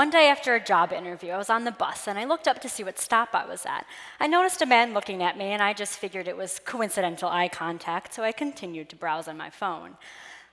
one day after a job interview, I was on the bus, and I looked up to see what stop I was at. I noticed a man looking at me, and I just figured it was coincidental eye contact, so I continued to browse on my phone.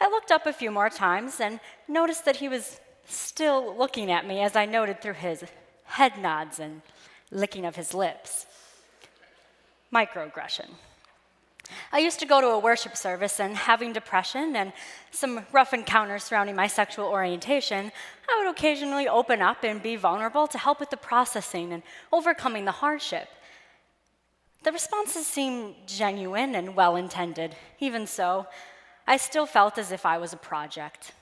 I looked up a few more times and noticed that he was still looking at me as I noted through his head nods and licking of his lips. Microaggression. I used to go to a worship service, and having depression and some rough encounters surrounding my sexual orientation, I would occasionally open up and be vulnerable to help with the processing and overcoming the hardship. The responses seemed genuine and well-intended. Even so, I still felt as if I was a project.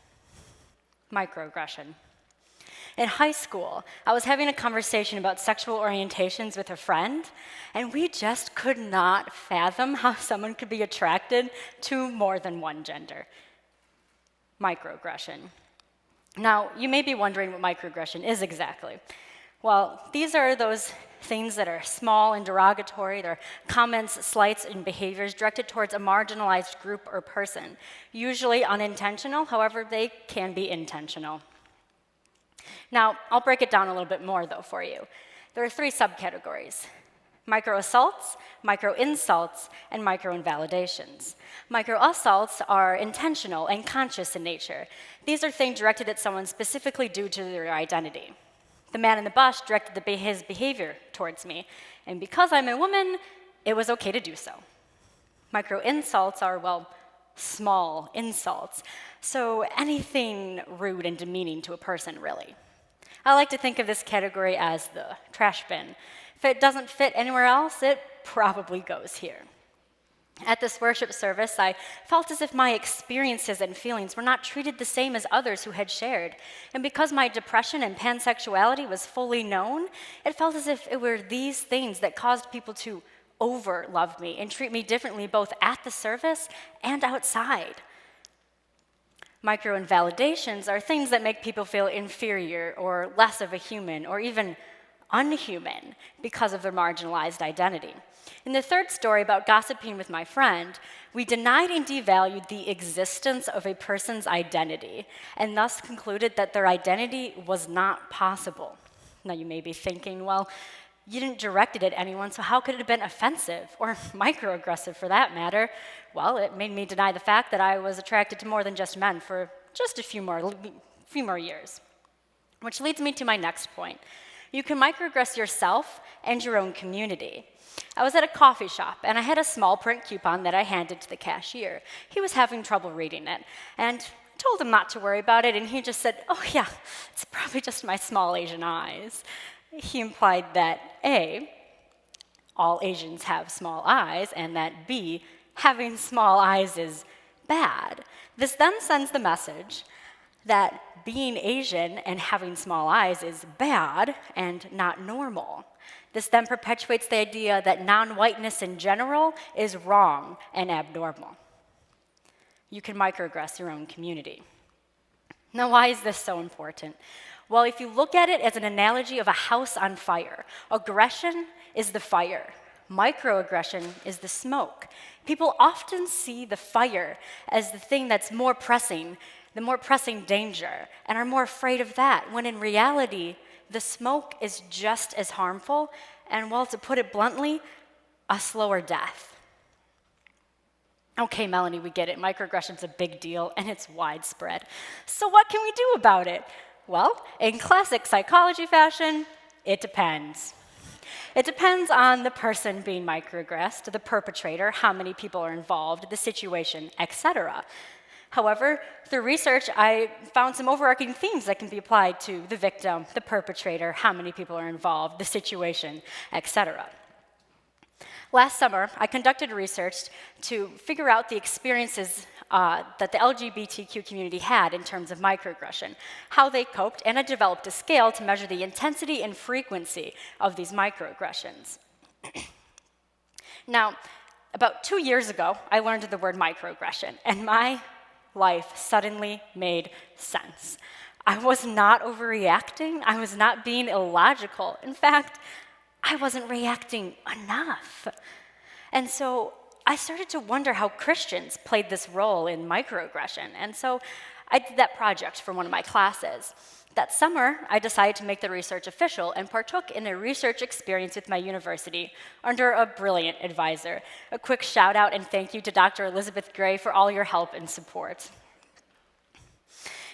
Microaggression. In high school, I was having a conversation about sexual orientations with a friend, and we just could not fathom how someone could be attracted to more than one gender. Microaggression. Now, you may be wondering what microaggression is exactly. Well, these are those things that are small and derogatory. They're comments, slights, and behaviors directed towards a marginalized group or person, usually unintentional. However, they can be intentional. Now, I'll break it down a little bit more, though, for you. There are 3 subcategories: microassaults, microinsults, and microinvalidations. Microassaults are intentional and conscious in nature. These are things directed at someone specifically due to their identity. The man in the bus directed his behavior towards me, and because I'm a woman, it was okay to do so. Microinsults are, well, small insults, so anything rude and demeaning to a person, really. I like to think of this category as the trash bin. If it doesn't fit anywhere else, it probably goes here. At this worship service, I felt as if my experiences and feelings were not treated the same as others who had shared. And because my depression and pansexuality was fully known, it felt as if it were these things that caused people to over-love me and treat me differently both at the service and outside. Microinvalidations are things that make people feel inferior or less of a human or even unhuman because of their marginalized identity. In the third story about gossiping with my friend, we denied and devalued the existence of a person's identity and thus concluded that their identity was not possible. Now you may be thinking, well, you didn't direct it at anyone, so how could it have been offensive or microaggressive for that matter? Well, it made me deny the fact that I was attracted to more than just men for just a few more years. Which leads me to my next point. You can microaggress yourself and your own community. I was at a coffee shop, and I had a small print coupon that I handed to the cashier. He was having trouble reading it, and I told him not to worry about it, and he just said, "Oh yeah, it's probably just my small Asian eyes." He implied that A, all Asians have small eyes, and that B, having small eyes is bad. This then sends the message that being Asian and having small eyes is bad and not normal. This then perpetuates the idea that non-whiteness in general is wrong and abnormal. You can microaggress your own community. Now, why is this so important? Well, if you look at it as an analogy of a house on fire, aggression is the fire. Microaggression is the smoke. People often see the fire as the thing that's more pressing, the more pressing danger, and are more afraid of that, when in reality, the smoke is just as harmful, and well, to put it bluntly, a slower death. Okay, Melanie, we get it. Microaggression's a big deal, and it's widespread. So what can we do about it? Well, in classic psychology fashion, it depends. It depends on the person being microaggressed, the perpetrator, how many people are involved, the situation, etc. However, through research, I found some overarching themes that can be applied to the victim, the perpetrator, how many people are involved, the situation, etc. Last summer, I conducted research to figure out the experiences that the LGBTQ community had in terms of microaggression, how they coped, and I developed a scale to measure the intensity and frequency of these microaggressions. Now, about 2 years ago, I learned the word microaggression, and my life suddenly made sense. I was not overreacting. I was not being illogical. In fact, I wasn't reacting enough. And so I started to wonder how Christians played this role in microaggression. And so I did that project for one of my classes. That summer, I decided to make the research official and partook in a research experience with my university under a brilliant advisor. A quick shout out and thank you to Dr. Elizabeth Gray for all your help and support.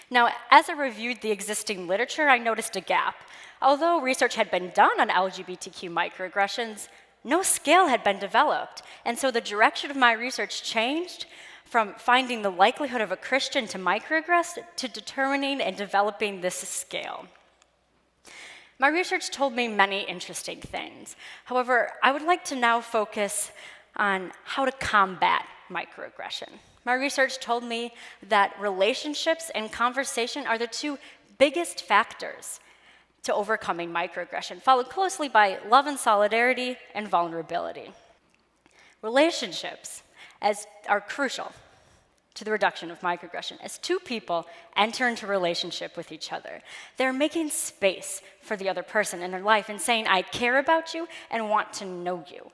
Now, as I reviewed the existing literature, I noticed a gap. Although research had been done on LGBTQ microaggressions, no scale had been developed. And so the direction of my research changed from finding the likelihood of a Christian to microaggress to determining and developing this scale. My research told me many interesting things. However, I would like to now focus on how to combat microaggression. My research told me that relationships and conversation are the two biggest factors to overcoming microaggression, followed closely by love and solidarity and vulnerability. Relationships are crucial to the reduction of microaggression. As two people enter into a relationship with each other, they're making space for the other person in their life and saying, I care about you and want to know you.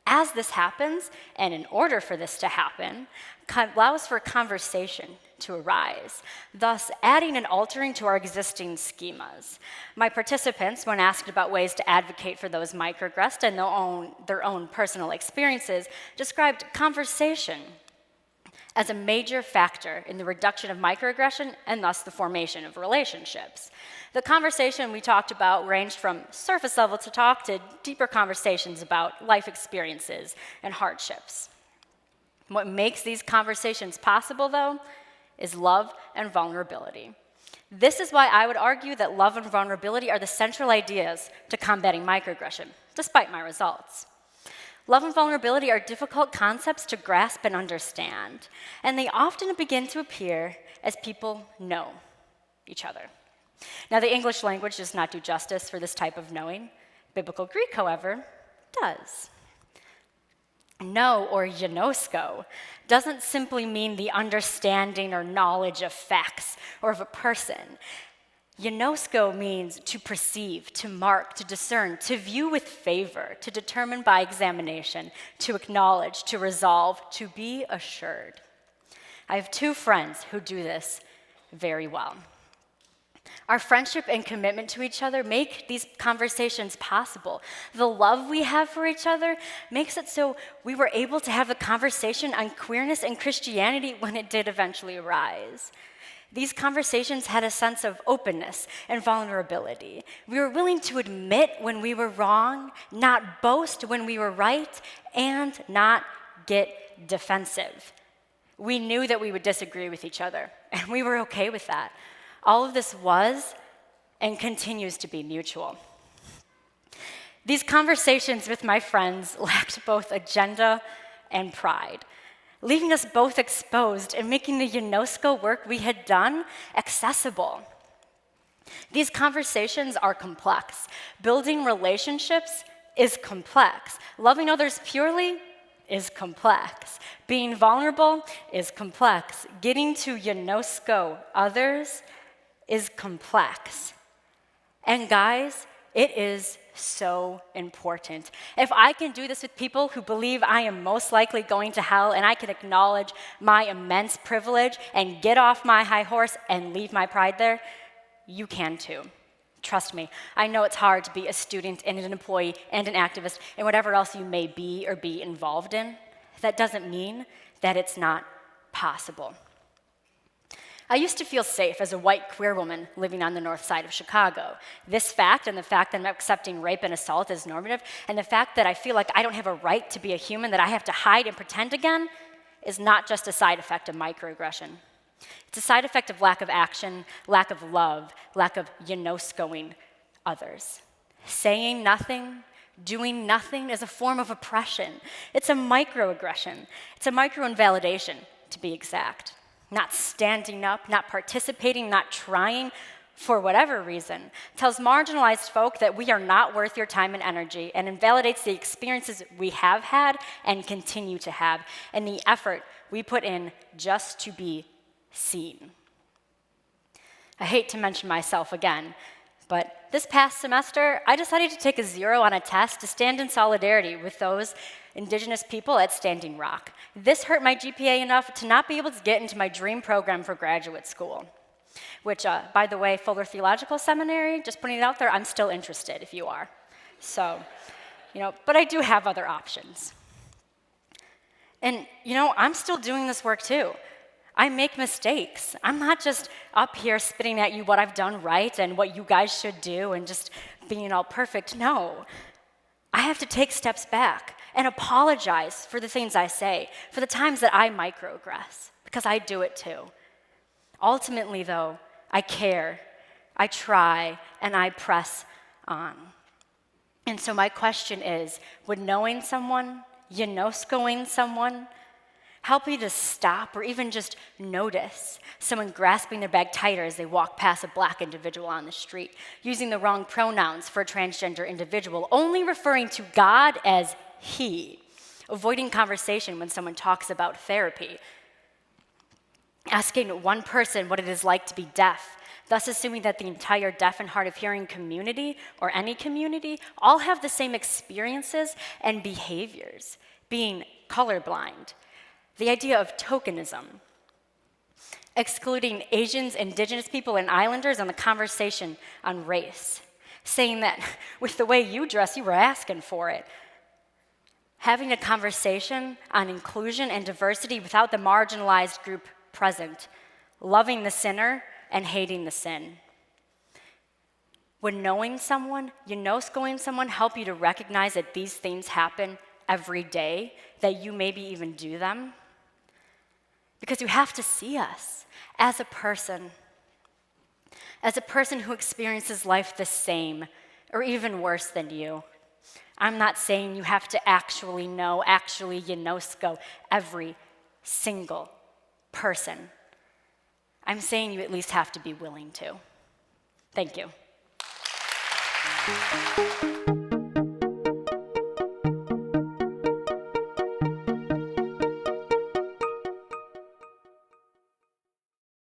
As this happens, and in order for this to happen, allows for conversation to arise, thus adding and altering to our existing schemas. My participants, when asked about ways to advocate for those microaggressed and their own personal experiences, described conversation as a major factor in the reduction of microaggression and thus the formation of relationships. The conversation we talked about ranged from surface level to talk to deeper conversations about life experiences and hardships. What makes these conversations possible, though, is love and vulnerability. This is why I would argue that love and vulnerability are the central ideas to combating microaggression, despite my results. Love and vulnerability are difficult concepts to grasp and understand, and they often begin to appear as people know each other. Now, the English language does not do justice for this type of knowing. Biblical Greek, however, does. Know, or ginosko, doesn't simply mean the understanding or knowledge of facts or of a person. Ginosko means to perceive, to mark, to discern, to view with favor, to determine by examination, to acknowledge, to resolve, to be assured. I have two friends who do this very well. Our friendship and commitment to each other make these conversations possible. The love we have for each other makes it so we were able to have a conversation on queerness and Christianity when it did eventually arise. These conversations had a sense of openness and vulnerability. We were willing to admit when we were wrong, not boast when we were right, and not get defensive. We knew that we would disagree with each other, and we were okay with that. All of this was and continues to be mutual. These conversations with my friends lacked both agenda and pride, leaving us both exposed and making the UNESCO work we had done accessible. These conversations are complex. Building relationships is complex. Loving others purely is complex. Being vulnerable is complex. Getting to UNESCO others is complex. And guys, it is so important. If I can do this with people who believe I am most likely going to hell, and I can acknowledge my immense privilege and get off my high horse and leave my pride there, you can too. Trust me, I know it's hard to be a student and an employee and an activist and whatever else you may be or be involved in. That doesn't mean that it's not possible. I used to feel safe as a white queer woman living on the north side of Chicago. This fact, and the fact that I'm accepting rape and assault as normative, and the fact that I feel like I don't have a right to be a human, that I have to hide and pretend again, is not just a side effect of microaggression. It's a side effect of lack of action, lack of love, lack of UNESCO-ing others. Saying nothing, doing nothing is a form of oppression. It's a microaggression. It's a microinvalidation, to be exact. Not standing up, not participating, not trying, for whatever reason, tells marginalized folk that we are not worth your time and energy and invalidates the experiences we have had and continue to have and the effort we put in just to be seen. I hate to mention myself again, but this past semester, I decided to take a 0 on a test to stand in solidarity with those Indigenous people at Standing Rock. This hurt my GPA enough to not be able to get into my dream program for graduate school, which, by the way, Fuller Theological Seminary, just putting it out there, I'm still interested if you are. So, but I do have other options. And, I'm still doing this work too. I make mistakes. I'm not just up here spitting at you what I've done right and what you guys should do and just being all perfect. No. I have to take steps back and apologize for the things I say, for the times that I microaggress, because I do it too. Ultimately, though, I care, I try, and I press on. And so my question is, would knowing someone, Janoskoing someone, help you to stop or even just notice someone grasping their bag tighter as they walk past a Black individual on the street, using the wrong pronouns for a transgender individual, only referring to God as he, avoiding conversation when someone talks about therapy, asking one person what it is like to be deaf, thus assuming that the entire deaf and hard of hearing community, or any community, all have the same experiences and behaviors, being colorblind. The idea of tokenism, excluding Asians, Indigenous people, and Islanders on the conversation on race, saying that with the way you dress, you were asking for it. Having a conversation on inclusion and diversity without the marginalized group present, loving the sinner and hating the sin. Would knowing someone, Janoskoing someone, help you to recognize that these things happen every day, that you maybe even do them? Because you have to see us as a person who experiences life the same or even worse than you. I'm not saying you have to actually Janosko every single person. I'm saying you at least have to be willing to. Thank you.